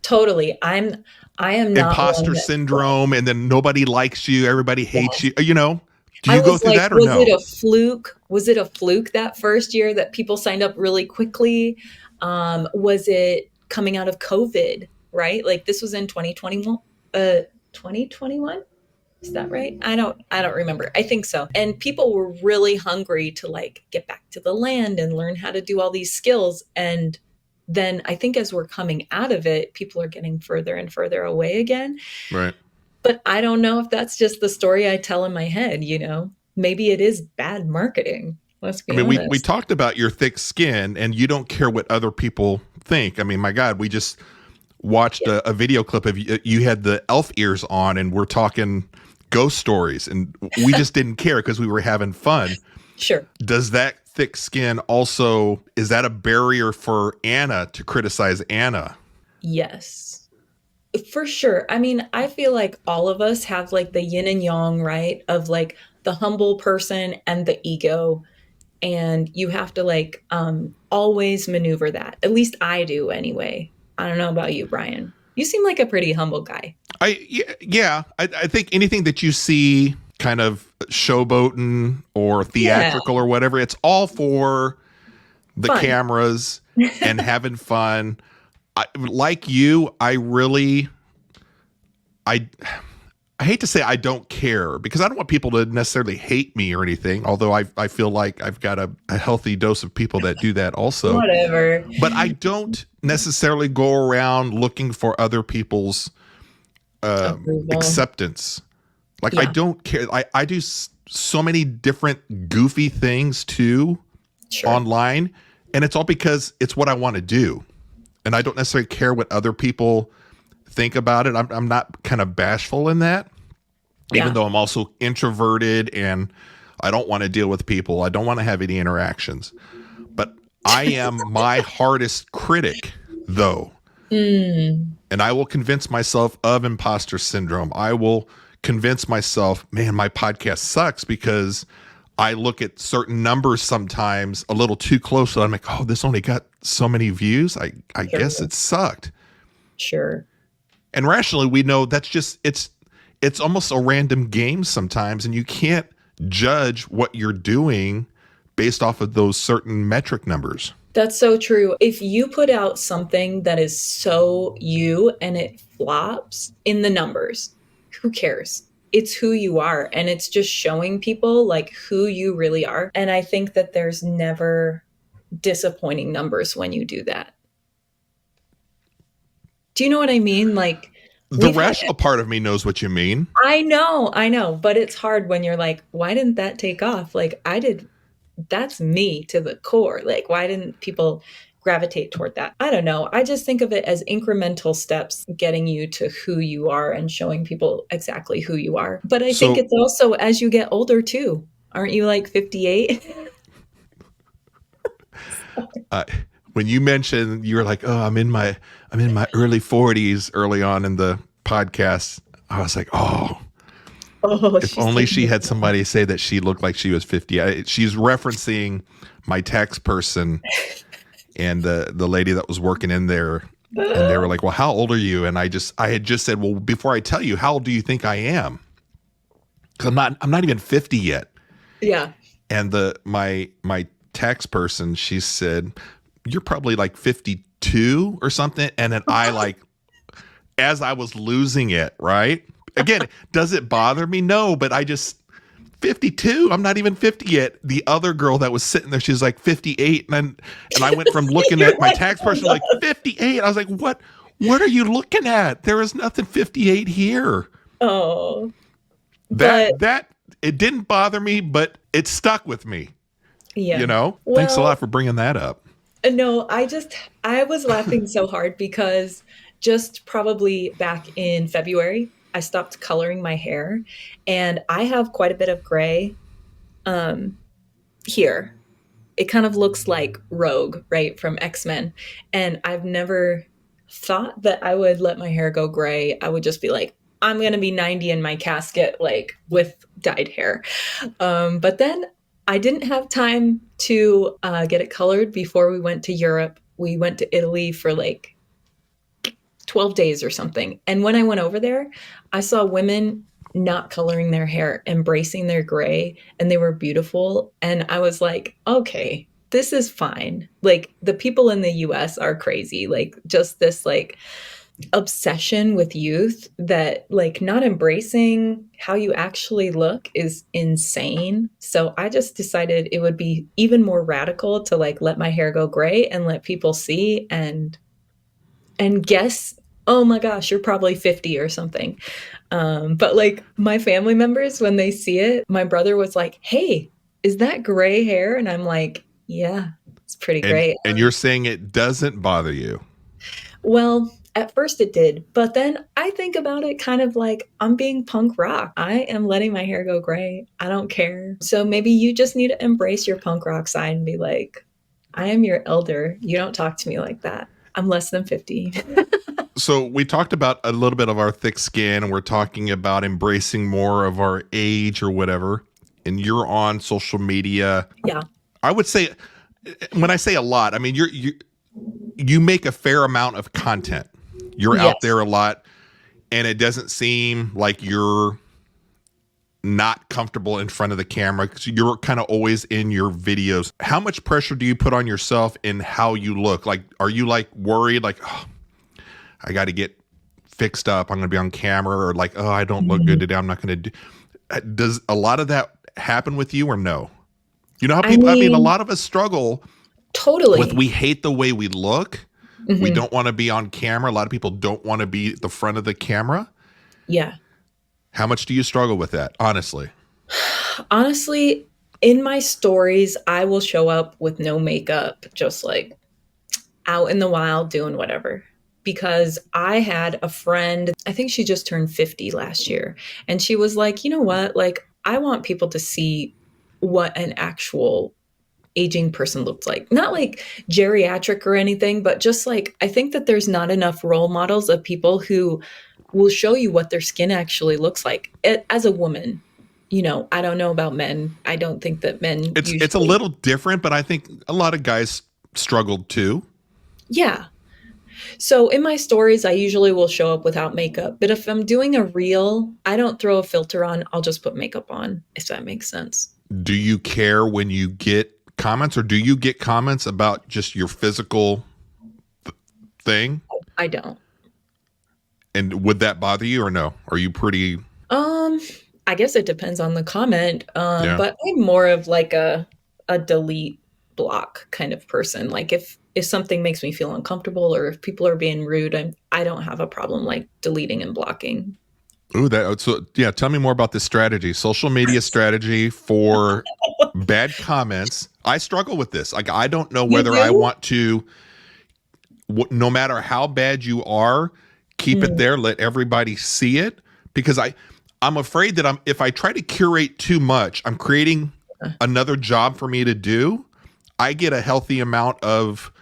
Totally. I am not one imposter that, syndrome, and then nobody likes you, everybody hates you. You know, do I you go was through like, that or was no? it a fluke? Was it a fluke that first year that people signed up really quickly? Was it coming out of COVID, right? Like this was in 2021, 2021? Is that right? I don't remember. I think so. And people were really hungry to like get back to the land and learn how to do all these skills. And then I think as we're coming out of it, people are getting further and further away again. Right. But I don't know if that's just the story I tell in my head, you know? Maybe it is bad marketing. Let's I be mean, we honest. talked about your thick skin, and you don't care what other people think. I mean, my God, we just watched Yeah, a video clip of you. You had the elf ears on, and we're talking ghost stories, and we just didn't care because we were having fun. sure. Does that thick skin also, is that a barrier for Anna to criticize Anna? Yes. For sure. I mean, I feel like all of us have like the yin and yang, right? Of like the humble person and the ego. And you have to like always maneuver that. At least I do anyway. I don't know about you, Brian. You seem like a pretty humble guy. I think anything that you see kind of showboating or Yeah, theatrical or whatever, it's all for the fun. cameras and having fun. Like you, I I hate to say I don't care because I don't want people to necessarily hate me or anything, although I feel like I've got a healthy dose of people that do that also. Whatever. But I don't necessarily go around looking for other people's Approval. acceptance. Like I Yeah, don't care. I do so many different goofy things too sure. online, and it's all because it's what I want to do, and I don't necessarily care what other people think about it. I'm not kind of bashful in that, even Yeah. though I'm also introverted and I don't want to deal with people. I don't want to have any interactions. But I am my hardest critic, though. Mm, And I will convince myself of imposter syndrome. I will convince myself, man, my podcast sucks because I look at certain numbers sometimes a little too close. And I'm like, oh, this only got so many views. I guess sure. it sucked. Sure. And rationally, we know that's just it's almost a random game sometimes, and you can't judge what you're doing based off of those certain metric numbers. That's so true. If you put out something that is so you and it flops in the numbers, who cares? It's who you are. And it's just showing people like who you really are. And I think that there's never disappointing numbers when you do that. Do you know what I mean? Like, The we've had, rational part of me knows what you mean. I know, but it's hard when you're like, why didn't that take off? Like, that's me to the core. Like, why didn't people gravitate toward that? I don't know. I just think of it as incremental steps getting you to who you are and showing people exactly who you are. But I think So it's also as you get older too. Aren't you like 58? uh, when you mentioned you were like, oh, I'm in my early 40s early on in the podcast, I was like, oh, Oh, if she's only she taking had somebody say that she looked like she was 50. She's referencing my tax person and the lady that was working in there, and they were like, well, how old are you? And I had just said, well, before I tell you, how old do you think I am? Because I'm not even 50 yet. Yeah. And my tax person, she said, you're probably like 52 or something. And then as I was losing it, right? Again, does it bother me? No, but 52. I'm not even 50 yet. The other girl that was sitting there, she's like 58. And I went from looking at my tax person like 58. I was like, what are you looking at? There is nothing 58 here. Oh, That it didn't bother me, but it stuck with me. yeah. Thanks a lot for bringing that up. No, I was laughing so hard because just probably back in February, I stopped coloring my hair, and I have quite a bit of gray here. It kind of looks like Rogue, right, from X-Men. And I've never thought that I would let my hair go gray. I would just be like, I'm going to be 90 in my casket, like with dyed hair. But then I didn't have time to get it colored before we went to Europe. We went to Italy for like 12 days or something. And when I went over there, I saw women not coloring their hair, embracing their gray, and they were beautiful. And I was like, okay, this is fine. Like the people in the US are crazy. Like just this like obsession with youth that like not embracing how you actually look is insane. So I just decided it would be even more radical to like let my hair go gray and let people see and guess, oh my gosh, you're probably 50 or something. But like my family members, when they see it, my brother was like, hey, is that gray hair? And I'm like, yeah, it's pretty gray. And you're saying it doesn't bother you? Well, at first it did, but then I think about it kind of like I'm being punk rock. I am letting my hair go gray. I don't care. So maybe you just need to embrace your punk rock side and be like, I am your elder. You don't talk to me like that. I'm less than 50. So we talked about a little bit of our thick skin, and we're talking about embracing more of our age or whatever. And you're on social media. Yeah. I would say, when I say a lot, I mean, you make a fair amount of content. You're Yes. out there a lot, and it doesn't seem like you're not comfortable in front of the camera because you're kind of always in your videos. How much pressure do you put on yourself in how you look? Like, are you like worried, like, oh, I got to get fixed up, I'm going to be on camera, or like, oh, I don't look good today, I'm not going to do. Does a lot of that happen with you or no? You know how people, I mean, a lot of us struggle Totally. with, we hate the way we look. We don't want to be on camera. A lot of people don't want to be at the front of the camera. Yeah. How much do you struggle with that, honestly? Honestly, in my stories, I will show up with no makeup, just like out in the wild doing whatever. Because I had a friend, I think she just turned 50 last year. And she was like, you know what? Like, I want people to see what an actual aging person looks like. Not like geriatric or anything, but just like, I think that there's not enough role models of people who will show you what their skin actually looks like. As a woman, I don't know about men. I don't think that men It's a little different, but I think a lot of guys struggled too. Yeah. So in my stories, I usually will show up without makeup. But if I'm doing a reel, I don't throw a filter on. I'll just put makeup on, if that makes sense. Do you care when you get comments, or do you get comments about just your physical thing? I don't. And would that bother you or no? Are you pretty... I guess it depends on the comment. Yeah. But I'm more of like a delete block kind of person. Like if something makes me feel uncomfortable, or if people are being rude, I don't have a problem like deleting and blocking. Ooh, so yeah, tell me more about this strategy. Social media strategy for bad comments. I struggle with this. Like, I don't know whether I want to, no matter how bad you are, keep it there, let everybody see it, because I'm afraid that if I try to curate too much, I'm creating another job for me to do. I get a healthy amount of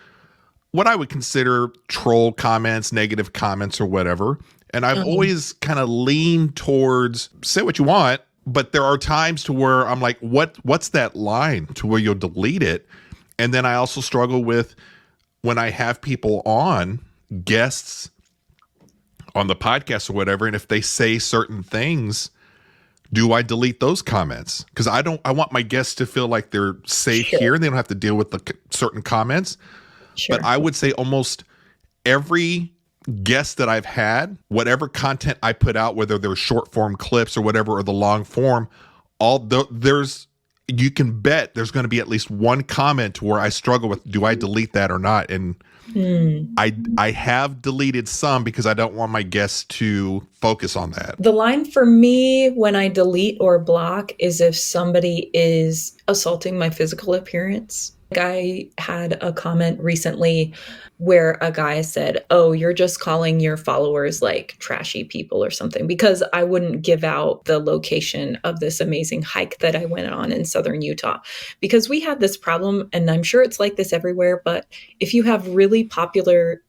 what I would consider troll comments, negative comments, or whatever. And I've always kind of leaned towards say what you want, but there are times to where I'm like, what's that line to where you'll delete it? And then I also struggle with when I have people on, guests on the podcast or whatever, and if they say certain things, do I delete those comments? Because I want my guests to feel like they're safe here and they don't have to deal with the certain comments. Sure. But I would say almost every guests that I've had, whatever content I put out, whether they're short form clips or whatever, or the long form, you can bet there's going to be at least one comment where I struggle with, do I delete that or not? And I have deleted some because I don't want my guests to focus on that. The line for me when I delete or block is if somebody is assaulting my physical appearance. I had a comment recently where a guy said, "Oh, you're just calling your followers like trashy people or something," because I wouldn't give out the location of this amazing hike that I went on in southern Utah. Because we have this problem, and I'm sure it's like this everywhere, but if you have really popular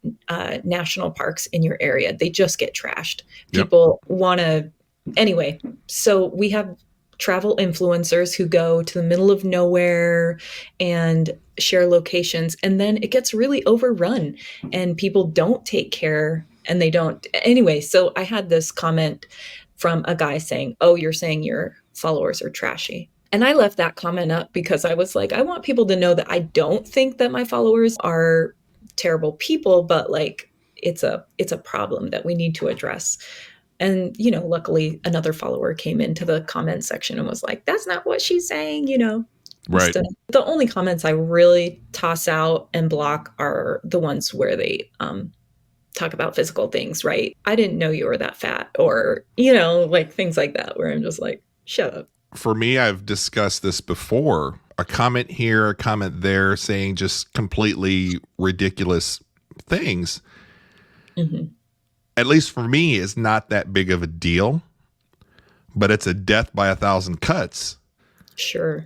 national parks in your area, they just get trashed. People want to, anyway, so we have travel influencers who go to the middle of nowhere and share locations, and then it gets really overrun and people don't take care and they don't. Anyway, so I had this comment from a guy saying, "Oh, you're saying your followers are trashy." And I left that comment up because I was like, I want people to know that I don't think that my followers are terrible people, but like it's a problem that we need to address. And, you know, luckily another follower came into the comment section and was like, "That's not what she's saying," you know. Right. The only comments I really toss out and block are the ones where they talk about physical things, right? "I didn't know you were that fat," or, you know, like things like that, where I'm just like, shut up. For me, I've discussed this before. A comment here, a comment there, saying just completely ridiculous things. Mm-hmm. At least for me, is not that big of a deal, but it's a death by 1,000 cuts. Sure.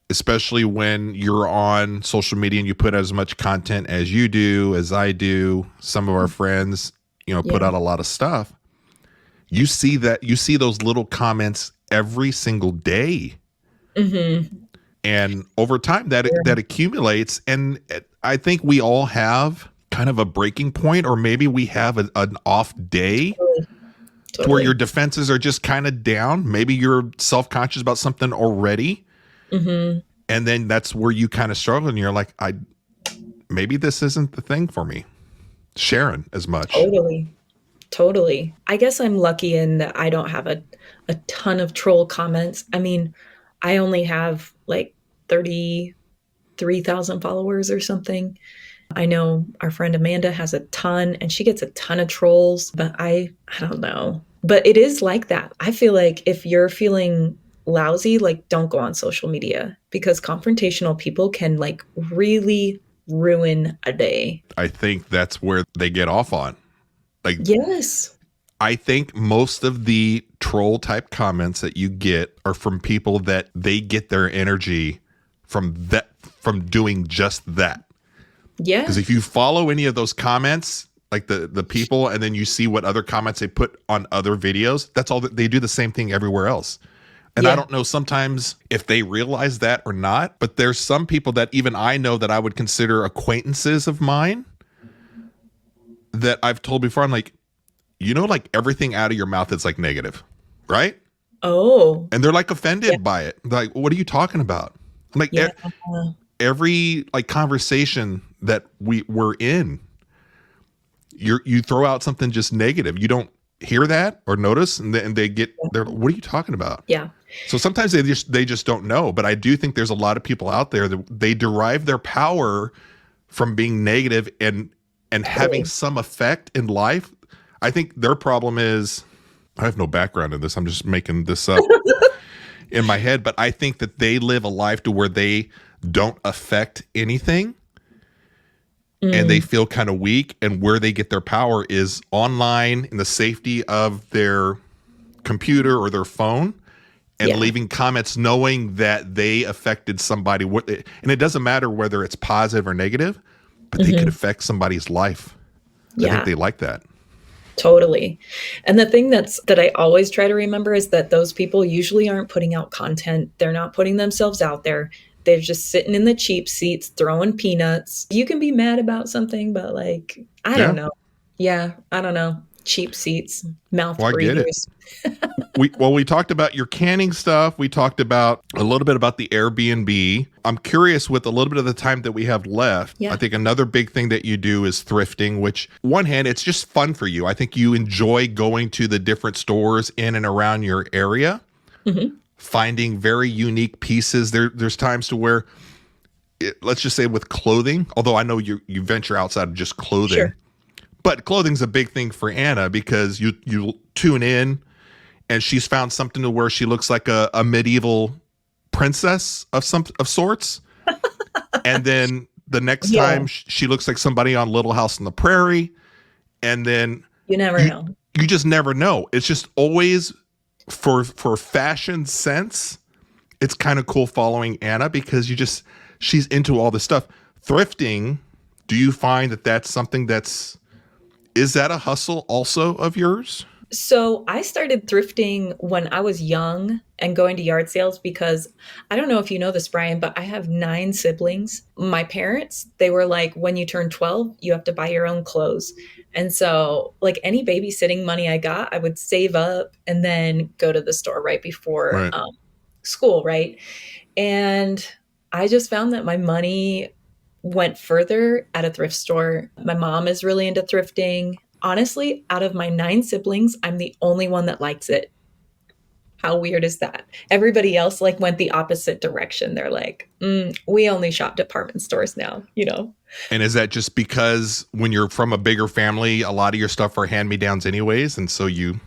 Especially when you're on social media and you put out as much content as you do, as I do, some of our friends, you know, put out a lot of stuff. You see those little comments every single day. Mm-hmm. And over time that accumulates. And I think we all have kind of a breaking point, or maybe we have an off day to where your defenses are just kind of down. Maybe you're self-conscious about something already. Mm-hmm. And then that's where you kind of struggle and you're like, maybe this isn't the thing for me. Sharing as much. Totally. I guess I'm lucky in that I don't have a ton of troll comments. I mean, I only have like 33,000 followers or something. I know our friend Amanda has a ton and she gets a ton of trolls, but I don't know. But it is like that. I feel like if you're feeling lousy, like don't go on social media, because confrontational people can like really ruin a day. I think that's where they get off on. Like, yes. I think most of the troll type comments that you get are from people that they get their energy from doing just that. Yeah. Because if you follow any of those comments, like the people, and then you see what other comments they put on other videos, that's all that they do, the same thing everywhere else. And I don't know sometimes if they realize that or not, but there's some people that even I know that I would consider acquaintances of mine that I've told before. I'm like, you know, like everything out of your mouth is like negative, right? Oh. And they're like offended by it. Like, what are you talking about? I'm like, every like conversation that we're in, you throw out something just negative. You don't hear that or notice, and they get there. What are you talking about? Yeah. So sometimes they just don't know. But I do think there's a lot of people out there that they derive their power from being negative and having some effect in life. I think their problem is, I have no background in this. I'm just making this up in my head. But I think that they live a life to where they don't affect anything. And they feel kind of weak, and where they get their power is online in the safety of their computer or their phone, and leaving comments knowing that they affected somebody. And it doesn't matter whether it's positive or negative, but they could affect somebody's life. I think they like that. Totally. And the thing that I always try to remember is that those people usually aren't putting out content. They're not putting themselves out there. They're just sitting in the cheap seats, throwing peanuts. You can be mad about something, but like, I don't know. Yeah, I don't know. cheap seats, mouth Well, I get it. breathers. We talked about your canning stuff. We talked about a little bit about the Airbnb. I'm curious, with a little bit of the time that we have left, Yeah. I think another big thing that you do is thrifting, which one hand, it's just fun for you. I think you enjoy going to the different stores in and around your area, finding very unique pieces. There's times to where, let's just say with clothing, although I know you venture outside of just clothing, Sure. but clothing's a big thing for Anna because you tune in and she's found something to where she looks like a medieval princess of sorts. And then the next Yeah. time she looks like somebody on Little House on the Prairie. And then You never know. you just never know. It's just always for fashion sense. It's kind of cool following Anna because she's into all this stuff. Thrifting, do you find that that's something is that a hustle also of yours? So I started thrifting when I was young and going to yard sales because I don't know if you know this, Brian, but I have 9 siblings. My parents, they were like, when you turn 12, you have to buy your own clothes. And so like any babysitting money I got, I would save up and then go to the store right before Right. school, right? And I just found that my money went further at a thrift store. My mom is really into thrifting. Honestly, out of my 9 siblings, I'm the only one that likes it. How weird is that? Everybody else like went the opposite direction. They're like, we only shop department stores now, you know? And is that just because when you're from a bigger family, a lot of your stuff are hand-me-downs anyways, and so you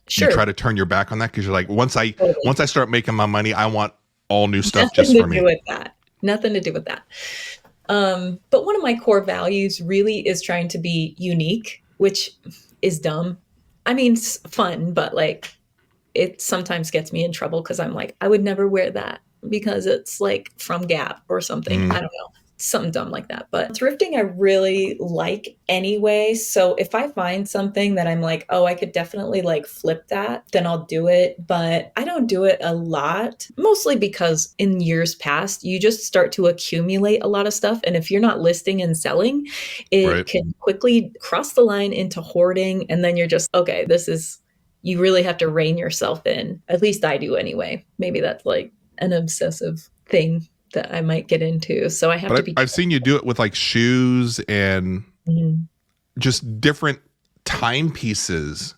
Sure. try to turn your back on that because you're like, once I start making my money, I want all new stuff Nothing just to for do me. with that. Nothing to do with that. But one of my core values really is trying to be unique, which is dumb. I mean, it's fun, but like it sometimes gets me in trouble because I'm like, I would never wear that because it's like from Gap or something. I don't know. Something dumb like that. But thrifting, I really like anyway. So if I find something that I'm like, oh, I could definitely like flip that, then I'll do it. But I don't do it a lot, mostly because in years past, you just start to accumulate a lot of stuff. And if you're not listing and selling, it Right. can quickly cross the line into hoarding. And then you're just, okay, you really have to rein yourself in. At least I do anyway. Maybe that's like an obsessive thing that I might get into. So I have to But be. I've seen you do it with like shoes and Mhm. just different timepieces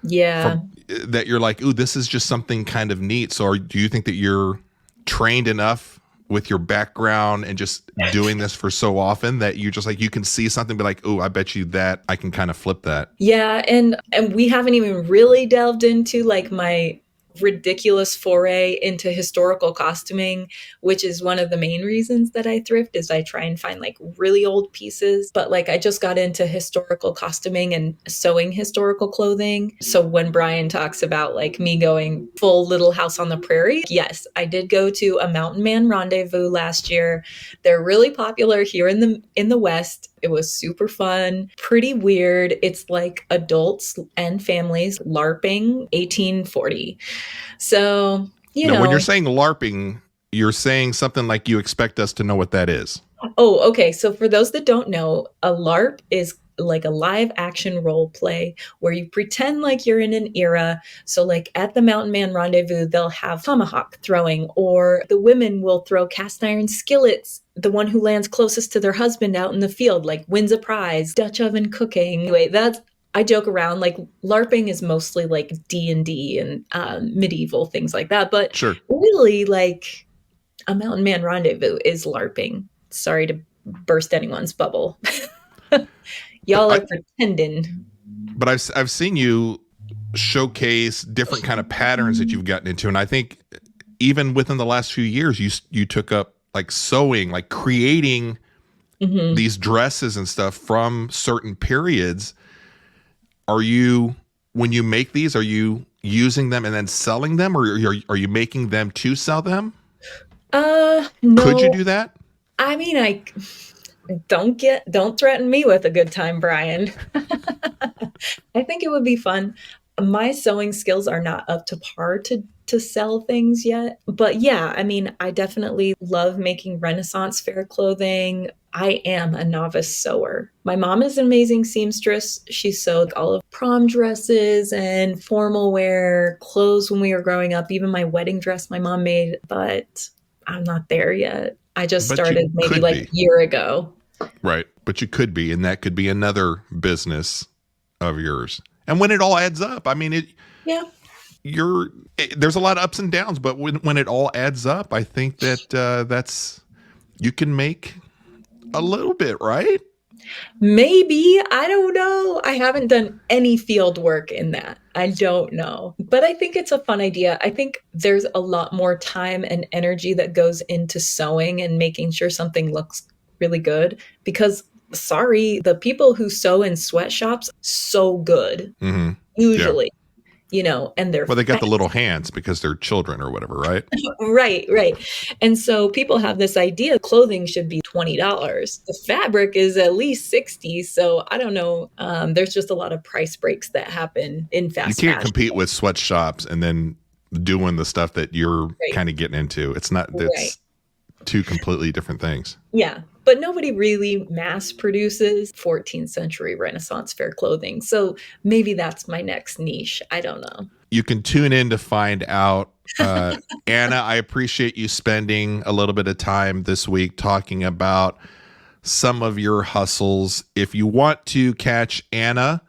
Yeah. that you're like, ooh, this is just something kind of neat. So do you think that you're trained enough with your background and just doing this for so often that you just like, you can see something, be like, ooh, I bet you that I can kind of flip that. Yeah, and we haven't even really delved into like my ridiculous foray into historical costuming, which is one of the main reasons that I thrift is I try and find like really old pieces. But like I just got into historical costuming and sewing historical clothing. So when Brian talks about like me going full Little House on the Prairie, yes, I did go to a Mountain Man Rendezvous last year. They're really popular here in the West. It was super fun, pretty weird. It's like adults and families LARPing 1840. So, Now, when you're saying LARPing, you're saying something like you expect us to know what that is. Oh, okay. So for those that don't know, a LARP is like a live action role play where you pretend like you're in an era. So like at the Mountain Man Rendezvous, they'll have tomahawk throwing, or the women will throw cast iron skillets. The one who lands closest to their husband out in the field, like wins a prize, Dutch oven cooking. Anyway, I joke around, like LARPing is mostly like D&D and medieval things like that. But Sure. really like a Mountain Man Rendezvous is LARPing. Sorry to burst anyone's bubble. Y'all are pretending. But I've seen you showcase different kind of patterns that you've gotten into, and I think even within the last few years, you took up like sewing, like creating these dresses and stuff from certain periods. When you make these, are you using them and then selling them, or are you making them to sell them? No. Could you do that? I mean, don't threaten me with a good time, Brian. I think it would be fun. My sewing skills are not up to par to sell things yet. But yeah, I mean, I definitely love making Renaissance fair clothing. I am a novice sewer. My mom is an amazing seamstress. She sewed all of prom dresses and formal wear clothes when we were growing up, even my wedding dress my mom made, but I'm not there yet. I just But you started maybe could like be. a year ago. Right. But you could be, and that could be another business of yours. And when it all adds up, I mean, Yeah. there's a lot of ups and downs, but when it all adds up, I think that you can make a little bit, right? Maybe. I don't know. I haven't done any field work in that. I don't know. But I think it's a fun idea. I think there's a lot more time and energy that goes into sewing and making sure something looks really good because sorry, the people who sew in sweatshops so good Mm-hmm. usually, and they're Well, they got the little hands because they're children or whatever, right? right. And so people have this idea clothing should be $20. The fabric is at least 60. So I don't know. There's just a lot of price breaks that happen in You fast can't fashion. compete with sweatshops and then doing the stuff that you're Right. kind of getting into. It's not. It's Right. two completely different things. Yeah. But nobody really mass produces 14th century Renaissance fair clothing. So maybe that's my next niche. I don't know. You can tune in to find out. Anna, I appreciate you spending a little bit of time this week talking about some of your hustles. If you want to catch Anna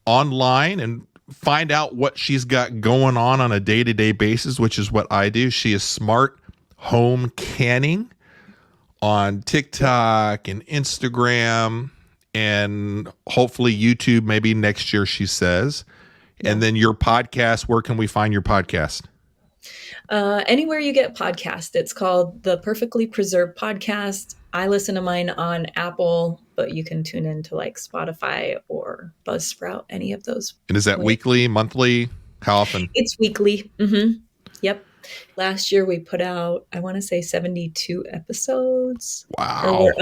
online and find out what she's got going on a day-to-day basis, which is what I do, she is Smart Home Canning on TikTok and Instagram and hopefully YouTube maybe next year, she says. And then your podcast, where can we find your podcast? Anywhere you get podcast, it's called the Perfectly Preserved Podcast. I listen to mine on Apple, but you can tune into like Spotify or Buzzsprout, any of those. And is that weekly, monthly? How often? It's weekly. Yep. Last year we put out, I want to say 72 episodes. Wow. Or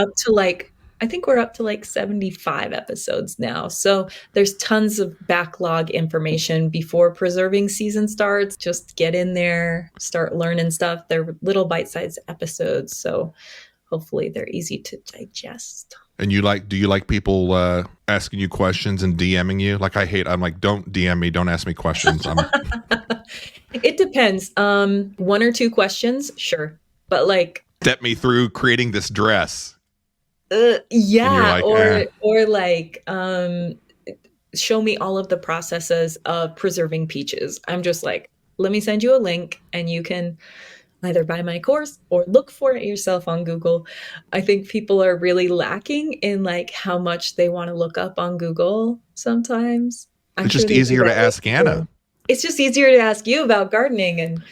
I think we're up to like 75 episodes now. So there's tons of backlog information before preserving season starts. Just get in there, start learning stuff. They're little bite-sized episodes. So hopefully they're easy to digest. And do you like people asking you questions and DMing you? Like I'm like, don't DM me, don't ask me questions. It depends. 1 or 2 questions, sure. But like step me through creating this dress. Yeah, like, or like show me all of the processes of preserving peaches. I'm just like, let me send you a link and you can either buy my course or look for it yourself on Google. I think people are really lacking in like how much they want to look up on Google sometimes. It's just easier to ask Anna. It's just easier to ask you about gardening and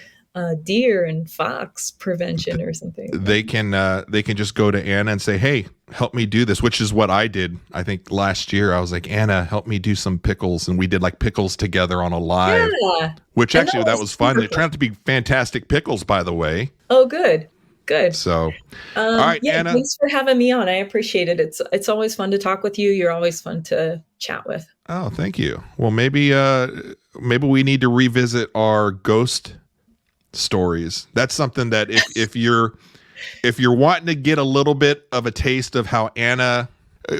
deer and fox prevention or something. They can just go to Anna and say, hey, help me do this, which is what I did. I think last year I was like, Anna, help me do some pickles. And we did like pickles together on a live, which And actually that was fun. It turned out to be fantastic pickles, by the way. Oh, good. So, all right, yeah, Anna. Thanks for having me on. I appreciate it. It's always fun to talk with you. You're always fun to chat with. Oh, thank you. Well, maybe we need to revisit our ghost stories. That's something that if you're wanting to get a little bit of a taste of how Anna,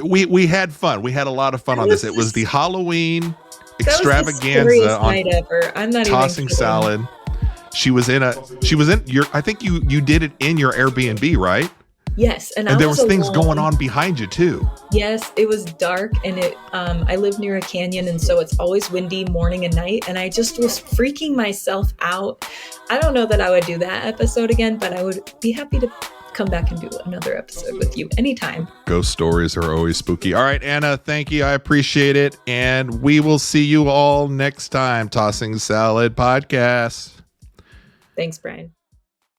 we had fun. We had a lot of fun on this. It was the Halloween extravaganza on night ever. I'm not Tossing even Salad. She was in your, I think you did it in your Airbnb, right? Yes, and there was things going on behind you too. Yes, it was dark, and I live near a canyon, and so it's always windy morning and night, and I just was freaking myself out. I don't know that I would do that episode again, but I would be happy to come back and do another episode with you anytime. Ghost stories are always spooky. All right, Anna, thank you. I appreciate it, and we will see you all next time. Tossing Salad Podcast. Thanks, Brian.